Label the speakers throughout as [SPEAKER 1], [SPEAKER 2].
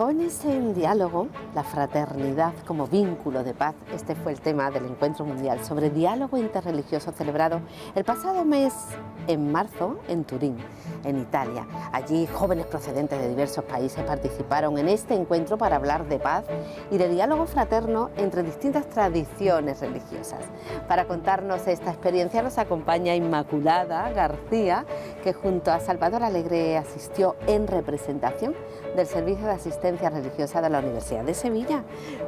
[SPEAKER 1] Jóvenes en diálogo, la fraternidad como vínculo de paz. Este fue el tema del Encuentro Mundial sobre Diálogo Interreligioso celebrado el pasado mes, en marzo, en Turín, en Italia. Allí jóvenes procedentes de diversos países participaron en este encuentro para hablar de paz y de diálogo fraterno entre distintas tradiciones religiosas. Para contarnos esta experiencia nos acompaña Inmaculada García, que junto a Salvador Alegre asistió en representación del Servicio de Asistencia Religiosa de la Universidad de Sevilla.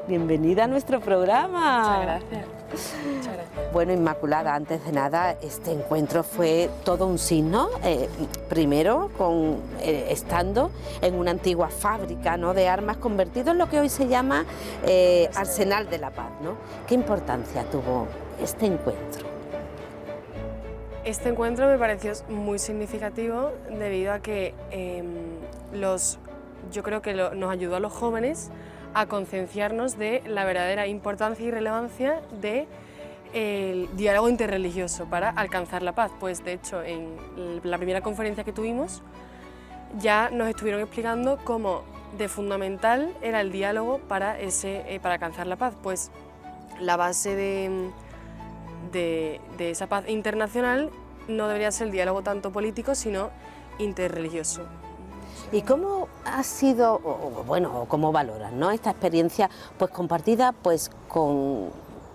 [SPEAKER 1] Bienvenida a nuestro programa.
[SPEAKER 2] Muchas gracias. Muchas gracias.
[SPEAKER 1] Bueno, Inmaculada, antes de nada, este encuentro fue todo un signo. Primero, estando en una antigua fábrica, ¿no?, de armas, convertido en lo que hoy se llama Arsenal de la Paz, ¿no? ¿Qué importancia tuvo este encuentro?
[SPEAKER 2] Este encuentro me pareció muy significativo debido a que yo creo que nos ayudó a los jóvenes a concienciarnos de la verdadera importancia y relevancia del diálogo interreligioso para alcanzar la paz. Pues de hecho, en la primera conferencia que tuvimos ya nos estuvieron explicando cómo de fundamental era el diálogo para alcanzar la paz. Pues la base de esa paz internacional no debería ser el diálogo tanto político, sino interreligioso.
[SPEAKER 1] ¿Y cómo ha sido, o cómo valoran, ¿no?, esta experiencia pues compartida pues con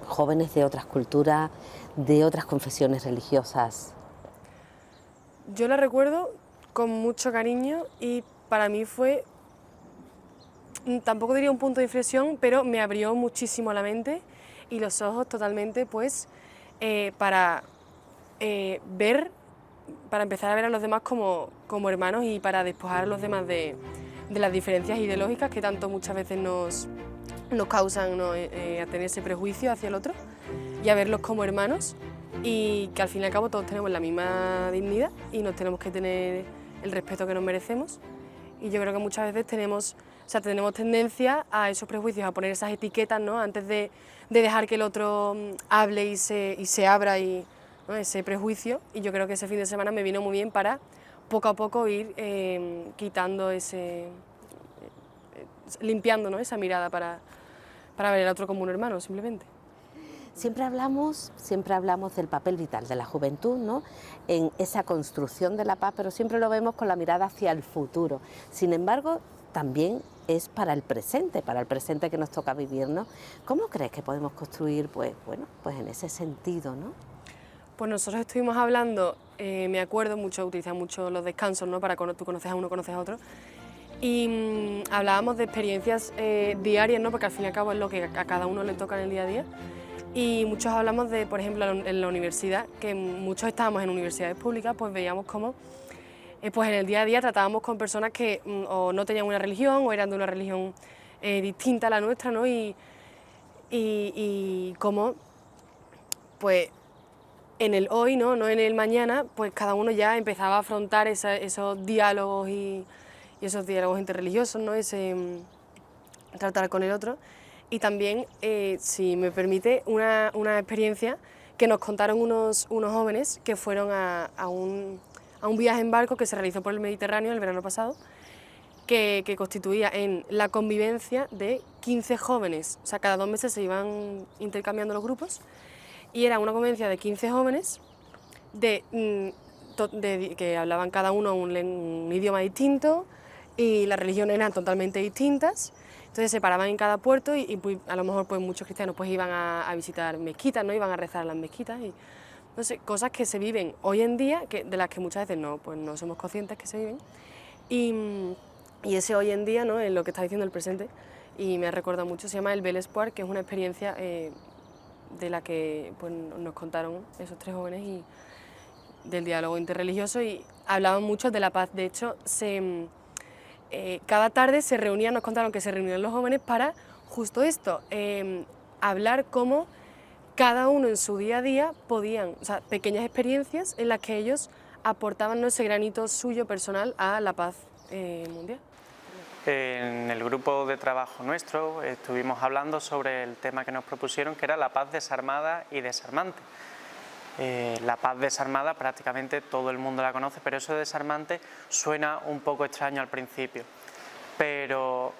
[SPEAKER 1] jóvenes de otras culturas, de otras confesiones religiosas?
[SPEAKER 2] Yo la recuerdo con mucho cariño y para mí fue, tampoco diría un punto de inflexión, pero me abrió muchísimo la mente y los ojos totalmente, pues, para empezar a ver a los demás como hermanos y para despojar a los demás de las diferencias ideológicas que tanto muchas veces nos causan, ¿no?, a tener ese prejuicio hacia el otro, y a verlos como hermanos y que al fin y al cabo todos tenemos la misma dignidad y nos tenemos que tener el respeto que nos merecemos. Y yo creo que muchas veces tenemos tendencia a esos prejuicios, a poner esas etiquetas, ¿no?, antes de dejar que el otro hable y se abra, ¿no?, ese prejuicio. Y yo creo que ese fin de semana me vino muy bien para poco a poco ir quitando limpiando, ¿no?, esa mirada para ver al otro como un hermano, simplemente.
[SPEAKER 1] Siempre hablamos del papel vital de la juventud, ¿no?, en esa construcción de la paz, pero siempre lo vemos con la mirada hacia el futuro. Sin embargo, también es para el presente que nos toca vivir, ¿no? ¿Cómo crees que podemos construir, pues en ese sentido, ¿no?
[SPEAKER 2] Pues nosotros estuvimos hablando, me acuerdo mucho, utilizamos mucho los descansos, ¿no?, para cuando tú conoces a uno, conoces a otro, y hablábamos de experiencias diarias, ¿no?, porque al fin y al cabo es lo que a cada uno le toca en el día a día. Y muchos hablamos de, por ejemplo, en la universidad, que muchos estábamos en universidades públicas, pues veíamos cómo pues en el día a día tratábamos con personas que o no tenían una religión o eran de una religión distinta a la nuestra, ¿no? Y cómo, pues en el hoy, ¿no?, no en el mañana, pues cada uno ya empezaba a afrontar esos diálogos y esos diálogos interreligiosos, ¿no?, tratar con el otro. Y también, si me permite, una experiencia que nos contaron unos jóvenes que fueron a un viaje en barco que se realizó por el Mediterráneo el verano pasado, que constituía en la convivencia de 15 jóvenes, o sea, cada 2 meses se iban intercambiando los grupos, y era una convivencia de 15 jóvenes que hablaban cada uno un idioma distinto y las religiones eran totalmente distintas. Entonces se paraban en cada puerto y pues, a lo mejor pues, muchos cristianos pues, iban a visitar mezquitas, ¿no?, iban a rezar a las mezquitas. Y, no sé, cosas que se viven hoy en día, de las que muchas veces no somos conscientes que se viven. Y ese hoy en día, ¿no?, es lo que está diciendo el presente, y me ha recordado mucho, se llama el Bellespoir, que es una experiencia de la que pues, nos contaron esos 3 jóvenes y del diálogo interreligioso, y hablaban mucho de la paz. De hecho, cada tarde se reunían, nos contaron que se reunían los jóvenes para justo esto, hablar cómo cada uno en su día a día podían, o sea, pequeñas experiencias en las que ellos aportaban, ¿no?, ese granito suyo personal a la paz mundial.
[SPEAKER 3] En el grupo de trabajo nuestro estuvimos hablando sobre el tema que nos propusieron, que era la paz desarmada y desarmante. La paz desarmada prácticamente todo el mundo la conoce, pero eso de desarmante suena un poco extraño al principio. Pero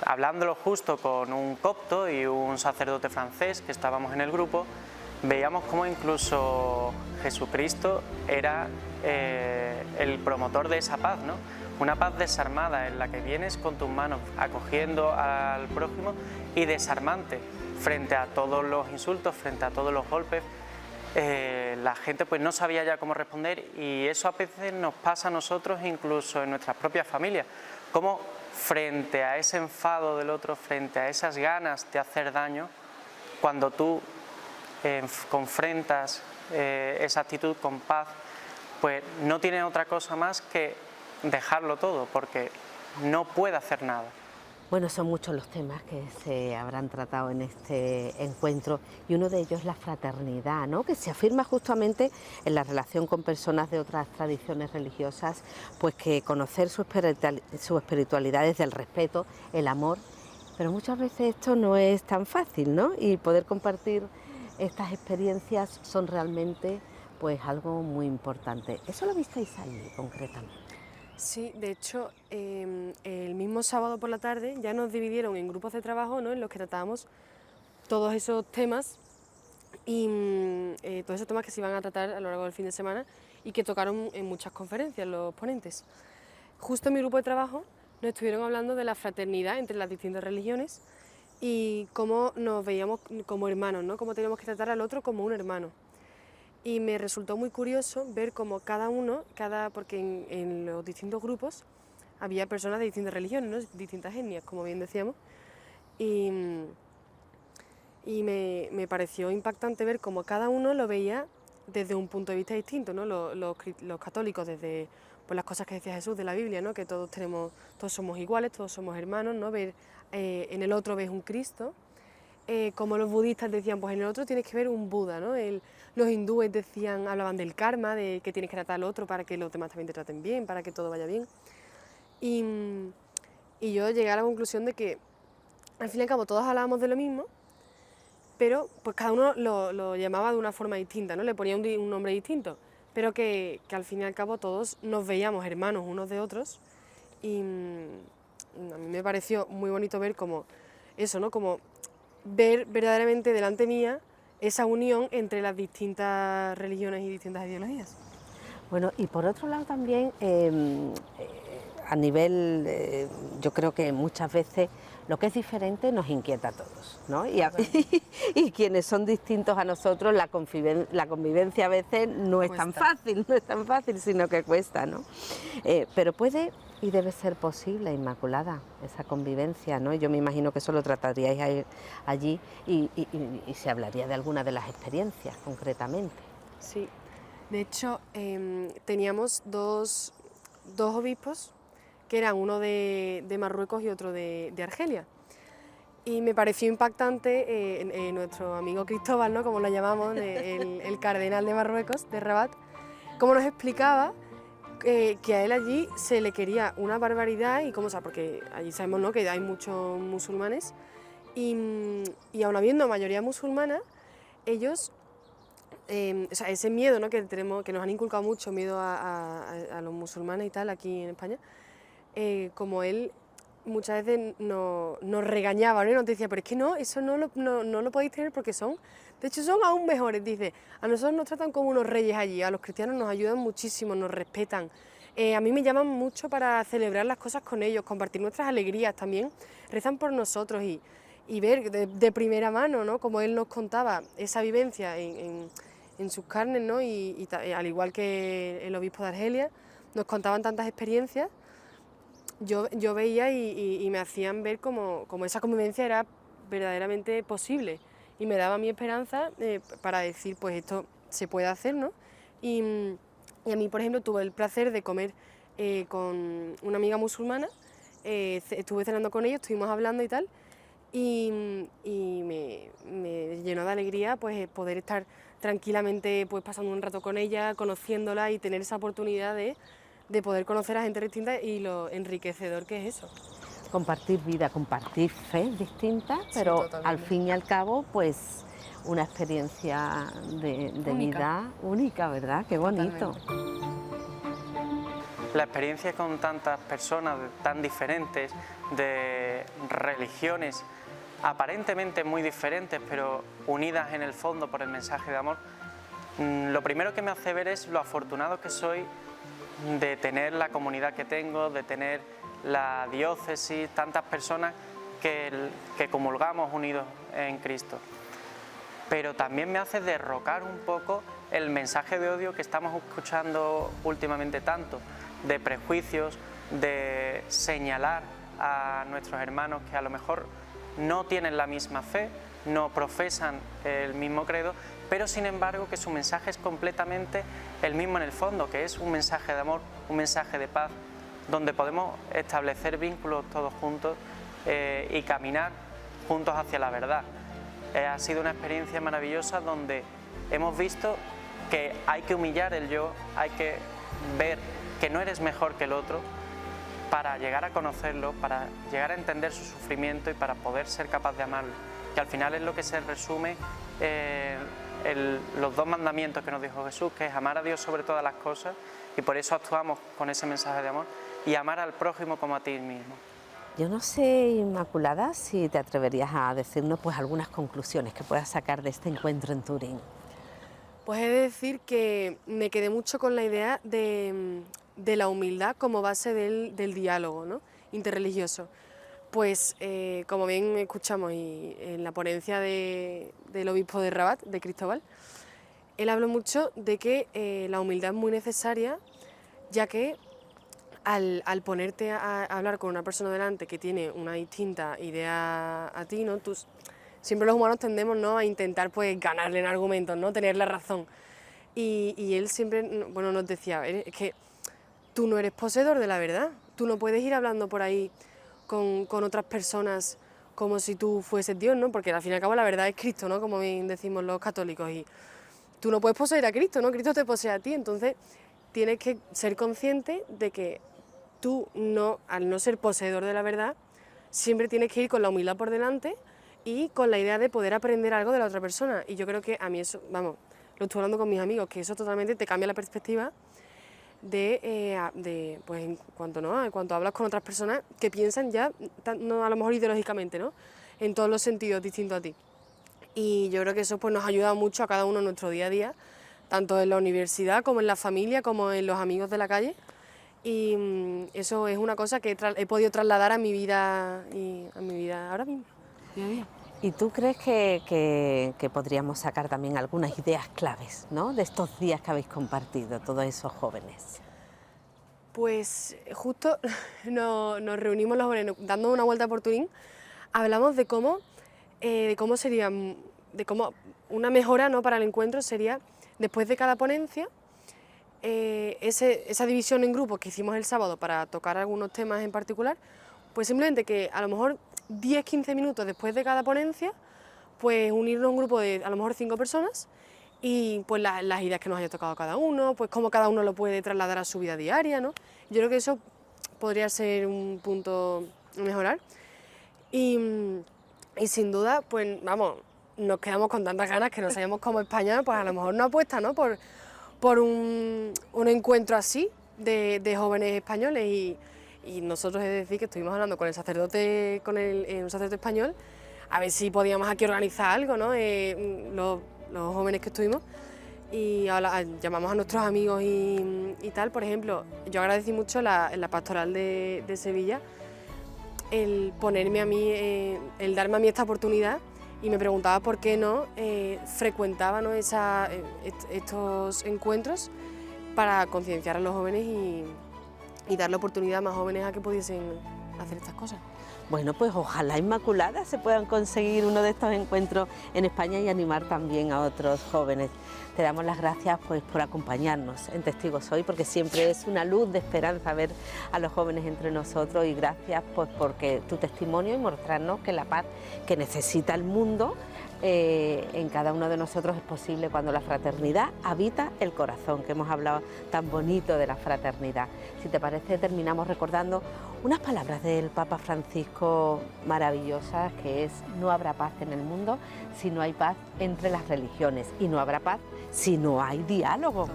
[SPEAKER 3] hablándolo justo con un copto y un sacerdote francés que estábamos en el grupo, veíamos cómo incluso Jesucristo era el promotor de esa paz, ¿no? Una paz desarmada en la que vienes con tus manos acogiendo al prójimo y desarmante frente a todos los insultos, frente a todos los golpes. La gente pues no sabía ya cómo responder, y eso a veces nos pasa a nosotros incluso en nuestras propias familias, como frente a ese enfado del otro, frente a esas ganas de hacer daño, cuando tú confrontas esa actitud con paz, pues no tiene otra cosa más que dejarlo todo, porque no puede hacer nada.
[SPEAKER 1] Bueno, son muchos los temas que se habrán tratado en este encuentro, y uno de ellos es la fraternidad, ¿no?, que se afirma justamente en la relación con personas de otras tradiciones religiosas, pues que conocer su espiritualidad desde el respeto, el amor, pero muchas veces esto no es tan fácil, ¿no?, y poder compartir estas experiencias son realmente pues algo muy importante. ¿Eso lo visteis allí concretamente?
[SPEAKER 2] Sí, de hecho, el mismo sábado por la tarde ya nos dividieron en grupos de trabajo, ¿no?, en los que tratábamos todos esos temas y todos esos temas que se iban a tratar a lo largo del fin de semana y que tocaron en muchas conferencias los ponentes. Justo en mi grupo de trabajo nos estuvieron hablando de la fraternidad entre las distintas religiones y cómo nos veíamos como hermanos, ¿no?, cómo teníamos que tratar al otro como un hermano. Y me resultó muy curioso ver cómo cada uno, porque en los distintos grupos había personas de distintas religiones, ¿no?, distintas etnias, como bien decíamos, y me pareció impactante ver cómo cada uno lo veía desde un punto de vista distinto, ¿no? Los católicos desde pues, las cosas que decía Jesús de la Biblia, ¿no?, que todos somos iguales, todos somos hermanos, ¿no?, ver en el otro ves un Cristo. Como los budistas decían, pues en el otro tienes que ver un Buda, ¿no? Los hindúes hablaban del karma, de que tienes que tratar al otro para que los demás también te traten bien, para que todo vaya bien. Y yo llegué a la conclusión de que al fin y al cabo todos hablábamos de lo mismo, pero pues cada uno lo llamaba de una forma distinta, ¿no?, le ponía un nombre distinto, pero que al fin y al cabo todos nos veíamos hermanos unos de otros, y a mí me pareció muy bonito ver como eso, ¿no?, como ver verdaderamente delante mía esa unión entre las distintas religiones y distintas ideologías.
[SPEAKER 1] Bueno, y por otro lado también, a nivel, yo creo que muchas veces lo que es diferente nos inquieta a todos, ¿no? Y quienes son distintos a nosotros, la convivencia a veces no es tan fácil, sino que cuesta, ¿no? Pero puede y debe ser posible, Inmaculada, esa convivencia, ¿no? Yo me imagino que eso lo trataríais allí y se hablaría de alguna de las experiencias concretamente.
[SPEAKER 2] Sí, de hecho teníamos dos obispos, que eran uno de Marruecos y otro de Argelia. Y me pareció impactante nuestro amigo Cristóbal, ¿no?, como lo llamamos, el cardenal de Marruecos, de Rabat, cómo nos explicaba que a él allí se le quería una barbaridad, y cómo, o sea, porque allí sabemos, ¿no?, que hay muchos musulmanes, y aun habiendo mayoría musulmana, ellos, o sea, ese miedo, ¿no?, que nos han inculcado mucho, miedo a los musulmanes y tal aquí en España, como él muchas veces nos regañaba, ¿no?, y nos decía, pero es que no, eso no lo podéis tener porque de hecho son aún mejores, dice, a nosotros nos tratan como unos reyes allí, a los cristianos nos ayudan muchísimo, nos respetan, a mí me llaman mucho para celebrar las cosas con ellos, compartir nuestras alegrías también, rezan por nosotros y ver de primera mano, ¿no?, como él nos contaba esa vivencia en sus carnes, ¿no?, y al igual que el obispo de Argelia, nos contaban tantas experiencias. Yo veía y me hacían ver como esa convivencia era verdaderamente posible, y me daba mi esperanza para decir, pues esto se puede hacer, ¿no? Y a mí, por ejemplo, tuve el placer de comer con una amiga musulmana, estuve cenando con ellos, estuvimos hablando y tal, y me llenó de alegría pues poder estar tranquilamente pues pasando un rato con ella, conociéndola y tener esa oportunidad de poder conocer a gente distinta y lo enriquecedor que es eso.
[SPEAKER 1] Compartir vida, compartir fe distintas, pero sí, al fin y al cabo, pues una experiencia de vida única, ¿verdad? Qué bonito.
[SPEAKER 3] La experiencia con tantas personas tan diferentes, de religiones aparentemente muy diferentes, pero unidas en el fondo por el mensaje de amor, lo primero que me hace ver es lo afortunado que soy de tener la comunidad que tengo, de tener la diócesis, tantas personas que comulgamos unidos en Cristo. Pero también me hace derrocar un poco el mensaje de odio que estamos escuchando últimamente tanto, de prejuicios, de señalar a nuestros hermanos que a lo mejor no tienen la misma fe, no profesan el mismo credo, pero sin embargo que su mensaje es completamente el mismo en el fondo, que es un mensaje de amor, un mensaje de paz, donde podemos establecer vínculos todos juntos y caminar juntos hacia la verdad. Ha sido una experiencia maravillosa donde hemos visto que hay que humillar el yo, hay que ver que no eres mejor que el otro, para llegar a conocerlo, para llegar a entender su sufrimiento y para poder ser capaz de amarlo, que al final es lo que se resume los 2 mandamientos que nos dijo Jesús, que es amar a Dios sobre todas las cosas, y por eso actuamos con ese mensaje de amor, y amar al prójimo como a ti mismo.
[SPEAKER 1] Yo no sé, Inmaculada, si te atreverías a decirnos pues algunas conclusiones que puedas sacar de este encuentro en Turín.
[SPEAKER 2] Pues he de decir que me quedé mucho con la idea de la humildad como base del diálogo, ¿no?, interreligioso. Pues como bien escuchamos y en la ponencia del obispo de Rabat, de Cristóbal, él habló mucho de que la humildad es muy necesaria, ya que al ponerte a hablar con una persona delante que tiene una distinta idea a ti, ¿no?, siempre los humanos tendemos, ¿no?, a intentar pues ganarle en argumentos, ¿no?, tener la razón. Y él siempre, bueno, nos decía, es que tú no eres poseedor de la verdad, tú no puedes ir hablando por ahí con otras personas como si tú fueses Dios, ¿no?, porque al fin y al cabo la verdad es Cristo, ¿no?, como bien decimos los católicos, y tú no puedes poseer a Cristo, ¿no?, Cristo te posee a ti, entonces tienes que ser consciente de que tú, no, al no ser poseedor de la verdad, siempre tienes que ir con la humildad por delante y con la idea de poder aprender algo de la otra persona. Y yo creo que a mí eso, vamos, lo estoy hablando con mis amigos, que eso totalmente te cambia la perspectiva pues en cuanto hablas con otras personas que piensan ya, no, a lo mejor ideológicamente, ¿no?, en todos los sentidos distintos a ti. Y yo creo que eso pues nos ha ayudado mucho a cada uno en nuestro día a día, tanto en la universidad como en la familia, como en los amigos de la calle. Y eso es una cosa que he podido trasladar a mi vida ahora mismo, día a día.
[SPEAKER 1] ¿Y tú crees que podríamos sacar también algunas ideas claves, ¿no?, de estos días que habéis compartido, todos esos jóvenes?
[SPEAKER 2] Pues justo nos reunimos los jóvenes, dando una vuelta por Turín, hablamos de cómo sería, de cómo una mejora, ¿no?, para el encuentro sería, después de cada ponencia, esa división en grupos que hicimos el sábado para tocar algunos temas en particular, pues simplemente que a lo mejor 10-15 minutos después de cada ponencia, pues unirnos a un grupo de a lo mejor 5 personas y pues las ideas que nos haya tocado cada uno, pues cómo cada uno lo puede trasladar a su vida diaria, ¿no? Yo creo que eso podría ser un punto a mejorar. Y sin duda, pues vamos, nos quedamos con tantas ganas que no sabemos cómo España, pues a lo mejor no apuesta, ¿no?, por un encuentro así de jóvenes españoles. Y nosotros, es decir, que estuvimos hablando con el sacerdote, un sacerdote español, a ver si podíamos aquí organizar algo, ¿no?, los jóvenes que estuvimos, y ahora llamamos a nuestros amigos y tal. Por ejemplo, yo agradecí mucho en la pastoral de Sevilla el ponerme a mí, el darme a mí esta oportunidad, y me preguntaba por qué no frecuentaba, ¿no?, estos encuentros para concienciar a los jóvenes y dar la oportunidad a más jóvenes a que pudiesen hacer estas cosas.
[SPEAKER 1] Bueno, pues ojalá, Inmaculada, se puedan conseguir uno de estos encuentros en España y animar también a otros jóvenes. Te damos las gracias pues por acompañarnos en Testigos Hoy, porque siempre es una luz de esperanza ver a los jóvenes entre nosotros, y gracias pues porque tu testimonio y mostrarnos que la paz que necesita el mundo en cada uno de nosotros es posible cuando la fraternidad habita el corazón, que hemos hablado tan bonito de la fraternidad. Si te parece, terminamos recordando unas palabras del Papa Francisco maravillosas, que es: no habrá paz en el mundo si no hay paz entre las religiones, y no habrá paz si no hay diálogo.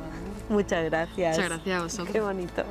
[SPEAKER 1] Muchas gracias.
[SPEAKER 2] Muchas gracias a vosotros.
[SPEAKER 1] Qué bonito.